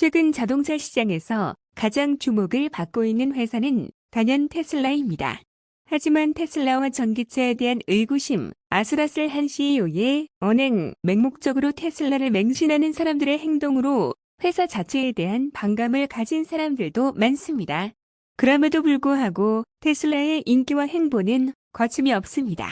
최근 자동차 시장에서 가장 주목을 받고 있는 회사는 단연 테슬라입니다. 하지만 테슬라와 전기차에 대한 의구심, 아슬아슬한 CEO의 언행, 맹목적으로 테슬라를 맹신하는 사람들의 행동으로 회사 자체에 대한 반감을 가진 사람들도 많습니다. 그럼에도 불구하고 테슬라의 인기와 행보는 거침이 없습니다.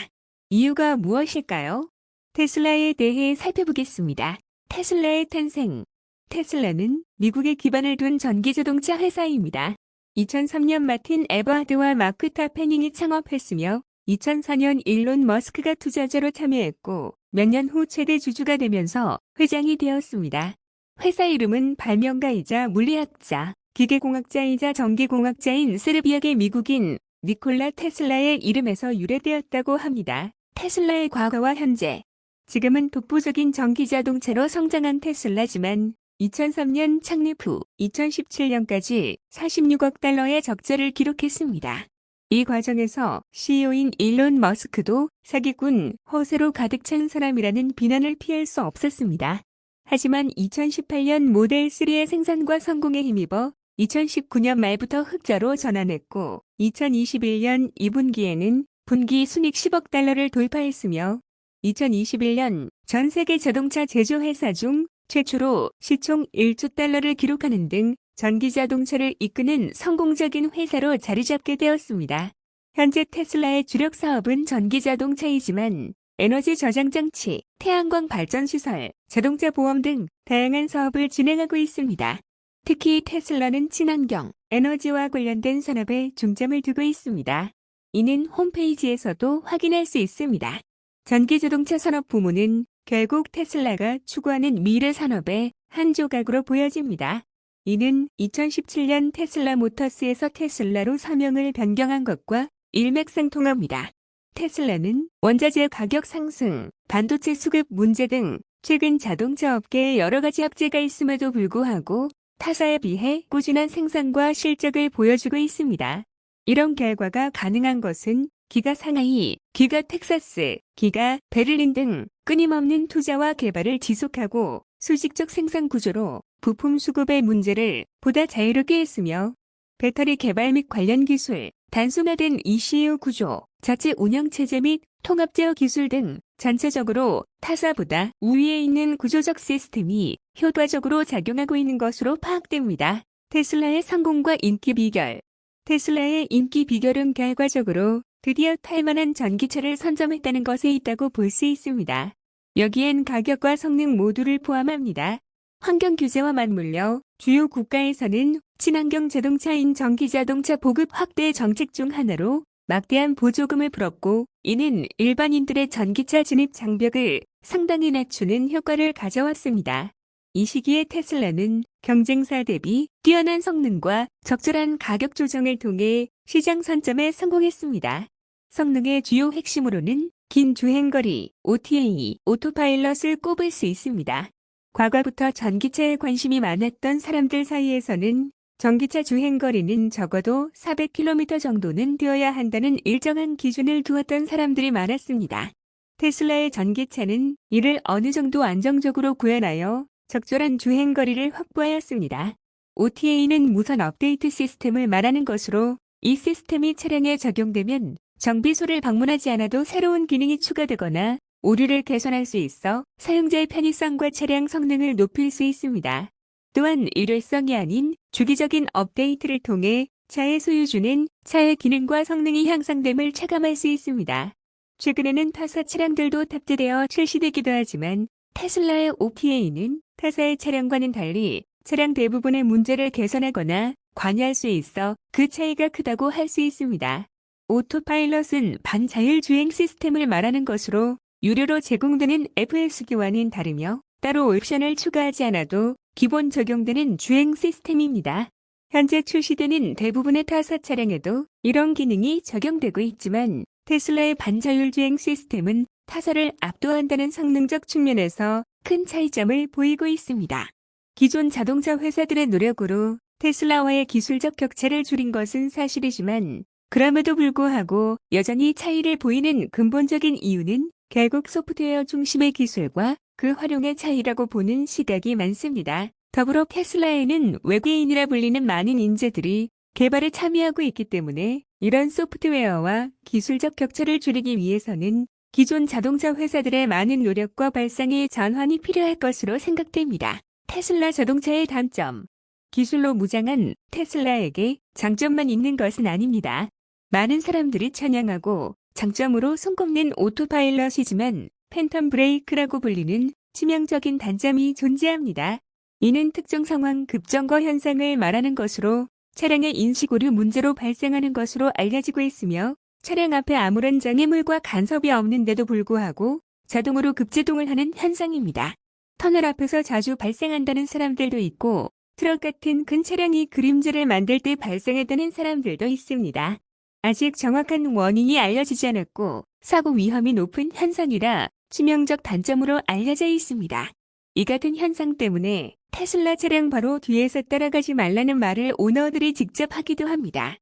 이유가 무엇일까요? 테슬라에 대해 살펴보겠습니다. 테슬라의 탄생. 테슬라는 미국에 기반을 둔 전기자동차 회사입니다. 2003년 마틴 에버하드와 마크 타페닝이 창업했으며 2004년 일론 머스크가 투자자로 참여했고 몇 년 후 최대 주주가 되면서 회장이 되었습니다. 회사 이름은 발명가이자 물리학자, 기계공학자이자 전기공학자인 세르비아계 미국인 니콜라 테슬라의 이름에서 유래되었다고 합니다. 테슬라의 과거와 현재. 지금은 독보적인 전기자동차로 성장한 테슬라지만 2003년 창립 후 2017년까지 46억 달러의 적자를 기록했습니다. 이 과정에서 CEO인 일론 머스크도 사기꾼, 허세로 가득 찬 사람이라는 비난을 피할 수 없었습니다. 하지만 2018년 모델 3의 생산과 성공에 힘입어 2019년 말부터 흑자로 전환했고 2021년 2분기에는 분기 순이익 10억 달러를 돌파했으며 2021년 전 세계 자동차 제조회사 중 최초로 시총 1조 달러를 기록하는 등 전기자동차를 이끄는 성공적인 회사로 자리잡게 되었습니다. 현재 테슬라의 주력 사업은 전기자동차이지만 에너지 저장 장치, 태양광 발전 시설, 자동차 보험 등 다양한 사업을 진행하고 있습니다. 특히 테슬라는 친환경, 에너지와 관련된 산업에 중점을 두고 있습니다. 이는 홈페이지에서도 확인할 수 있습니다. 전기자동차 산업 부문은 결국 테슬라가 추구하는 미래 산업의 한 조각으로 보여집니다. 이는 2017년 테슬라 모터스에서 테슬라로 사명을 변경한 것과 일맥상통합니다. 테슬라는 원자재 가격 상승, 반도체 수급 문제 등 최근 자동차 업계에 여러 가지 악재가 있음에도 불구하고 타사에 비해 꾸준한 생산과 실적을 보여주고 있습니다. 이런 결과가 가능한 것은 기가 상하이, 기가 텍사스, 기가 베를린 등 끊임없는 투자와 개발을 지속하고 수직적 생산 구조로 부품 수급의 문제를 보다 자유롭게 했으며 배터리 개발 및 관련 기술, 단순화된 ECU 구조, 자체 운영체제 및 통합 제어 기술 등 전체적으로 타사보다 우위에 있는 구조적 시스템이 효과적으로 작용하고 있는 것으로 파악됩니다. 테슬라의 성공과 인기 비결. 테슬라의 인기 비결은 결과적으로 드디어 탈만한 전기차를 선점했다는 것에 있다고 볼 수 있습니다. 여기엔 가격과 성능 모두를 포함합니다. 환경 규제와 맞물려 주요 국가에서는 친환경 자동차인 전기자동차 보급 확대 정책 중 하나로 막대한 보조금을 풀었고 이는 일반인들의 전기차 진입 장벽을 상당히 낮추는 효과를 가져왔습니다. 이 시기에 테슬라는 경쟁사 대비 뛰어난 성능과 적절한 가격 조정을 통해 시장 선점에 성공했습니다. 성능의 주요 핵심으로는 긴 주행거리, OTA, 오토파일럿을 꼽을 수 있습니다. 과거부터 전기차에 관심이 많았던 사람들 사이에서는 전기차 주행거리는 적어도 400km 정도는 되어야 한다는 일정한 기준을 두었던 사람들이 많았습니다. 테슬라의 전기차는 이를 어느 정도 안정적으로 구현하여 적절한 주행거리를 확보하였습니다. OTA는 무선 업데이트 시스템을 말하는 것으로 이 시스템이 차량에 적용되면 정비소를 방문하지 않아도 새로운 기능이 추가되거나 오류를 개선할 수 있어 사용자의 편의성과 차량 성능을 높일 수 있습니다. 또한 일회성이 아닌 주기적인 업데이트를 통해 차의 소유주는 차의 기능과 성능이 향상됨을 체감할 수 있습니다. 최근에는 타사 차량들도 탑재되어 출시되기도 하지만 테슬라의 OTA는 타사의 차량과는 달리 차량 대부분의 문제를 개선하거나 관여할 수 있어 그 차이가 크다고 할 수 있습니다. 오토파일럿은 반자율주행 시스템을 말하는 것으로 유료로 제공되는 FS기와는 다르며 따로 옵션을 추가하지 않아도 기본 적용되는 주행 시스템입니다. 현재 출시되는 대부분의 타사 차량에도 이런 기능이 적용되고 있지만 테슬라의 반자율주행 시스템은 타사를 압도한다는 성능적 측면에서 큰 차이점을 보이고 있습니다. 기존 자동차 회사들의 노력으로 테슬라와의 기술적 격차를 줄인 것은 사실이지만 그럼에도 불구하고 여전히 차이를 보이는 근본적인 이유는 결국 소프트웨어 중심의 기술과 그 활용의 차이라고 보는 시각이 많습니다. 더불어 테슬라에는 외계인이라 불리는 많은 인재들이 개발에 참여하고 있기 때문에 이런 소프트웨어와 기술적 격차를 줄이기 위해서는 기존 자동차 회사들의 많은 노력과 발상의 전환이 필요할 것으로 생각됩니다. 테슬라 자동차의 단점. 기술로 무장한 테슬라에게 장점만 있는 것은 아닙니다. 많은 사람들이 찬양하고 장점으로 손꼽는 오토파일럿이지만 팬텀 브레이크라고 불리는 치명적인 단점이 존재합니다. 이는 특정 상황 급정거 현상을 말하는 것으로 차량의 인식 오류 문제로 발생하는 것으로 알려지고 있으며 차량 앞에 아무런 장애물과 간섭이 없는데도 불구하고 자동으로 급제동을 하는 현상입니다. 터널 앞에서 자주 발생한다는 사람들도 있고 트럭 같은 큰 차량이 그림자를 만들 때 발생했다는 사람들도 있습니다. 아직 정확한 원인이 알려지지 않았고 사고 위험이 높은 현상이라 치명적 단점으로 알려져 있습니다. 이 같은 현상 때문에 테슬라 차량 바로 뒤에서 따라가지 말라는 말을 오너들이 직접 하기도 합니다.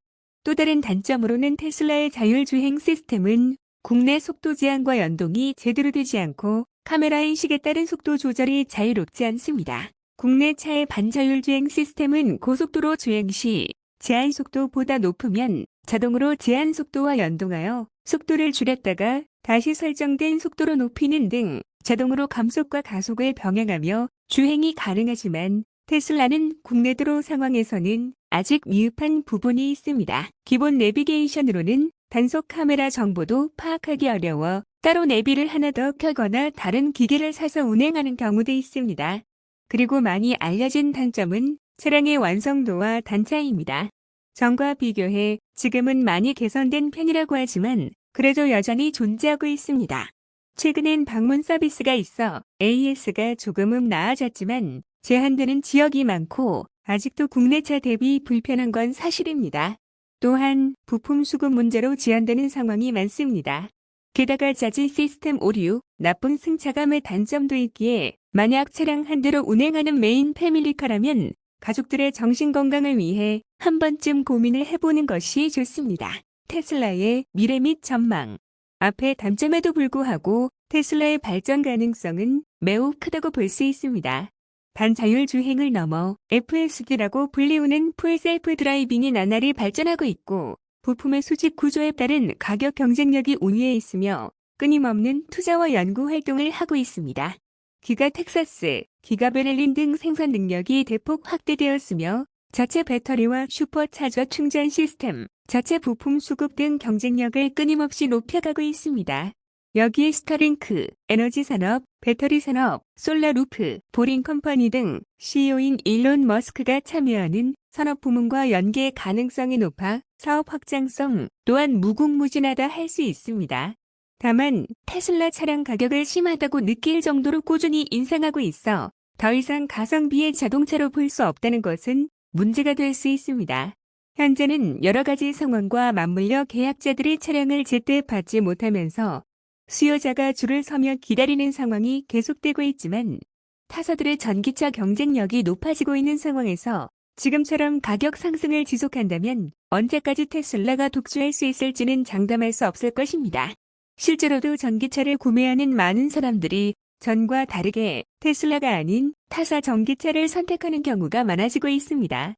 또 다른 단점으로는 테슬라의 자율주행 시스템은 국내 속도 제한과 연동이 제대로 되지 않고 카메라 인식에 따른 속도 조절이 자유롭지 않습니다. 국내 차의 반자율주행 시스템은 고속도로 주행 시 제한 속도보다 높으면 자동으로 제한 속도와 연동하여 속도를 줄였다가 다시 설정된 속도로 높이는 등 자동으로 감속과 가속을 병행하며 주행이 가능하지만 테슬라는 국내 도로 상황에서는 아직 미흡한 부분이 있습니다. 기본 내비게이션으로는 단속 카메라 정보도 파악하기 어려워 따로 내비를 하나 더 켜거나 다른 기계를 사서 운행하는 경우도 있습니다. 그리고 많이 알려진 단점은 차량의 완성도와 단차입니다. 전과 비교해 지금은 많이 개선된 편이라고 하지만 그래도 여전히 존재하고 있습니다. 최근엔 방문 서비스가 있어 AS가 조금은 나아졌지만 제한되는 지역이 많고 아직도 국내 차 대비 불편한 건 사실입니다. 또한 부품 수급 문제로 지연되는 상황이 많습니다. 게다가 자진 시스템 오류, 나쁜 승차감의 단점도 있기에 만약 차량 한 대로 운행하는 메인 패밀리카라면 가족들의 정신건강을 위해 한 번쯤 고민을 해보는 것이 좋습니다. 테슬라의 미래 및 전망. 앞의 단점에도 불구하고 테슬라의 발전 가능성은 매우 크다고 볼 수 있습니다. 반자율 주행을 넘어 FSD라고 불리우는 풀 셀프 드라이빙이 나날이 발전하고 있고 부품의 수직 구조에 따른 가격 경쟁력이 우위에 있으며 끊임없는 투자와 연구 활동을 하고 있습니다. 기가 텍사스, 기가 베를린 등 생산 능력이 대폭 확대되었으며 자체 배터리와 슈퍼차저 충전 시스템, 자체 부품 수급 등 경쟁력을 끊임없이 높여가고 있습니다. 여기에 스타링크, 에너지 산업, 배터리 산업, 솔라루프, 보링 컴퍼니 등 CEO인 일론 머스크가 참여하는 산업 부문과 연계 가능성이 높아 사업 확장성 또한 무궁무진하다 할 수 있습니다. 다만 테슬라 차량 가격을 심하다고 느낄 정도로 꾸준히 인상하고 있어 더 이상 가성비의 자동차로 볼 수 없다는 것은 문제가 될 수 있습니다. 현재는 여러 가지 상황과 맞물려 계약자들이 차량을 제때 받지 못하면서 수요자가 줄을 서며 기다리는 상황이 계속되고 있지만 타사들의 전기차 경쟁력이 높아지고 있는 상황에서 지금처럼 가격 상승을 지속한다면 언제까지 테슬라가 독주할 수 있을지는 장담할 수 없을 것입니다. 실제로도 전기차를 구매하는 많은 사람들이 전과 다르게 테슬라가 아닌 타사 전기차를 선택하는 경우가 많아지고 있습니다.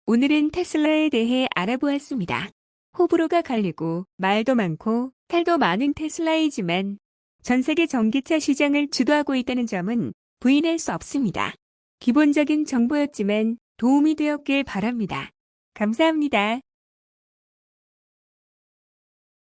오늘은 테슬라에 대해 알아보았습니다. 호불호가 갈리고 말도 많고 탈도 많은 테슬라이지만 전 세계 전기차 시장을 주도하고 있다는 점은 부인할 수 없습니다. 기본적인 정보였지만 도움이 되었길 바랍니다. 감사합니다.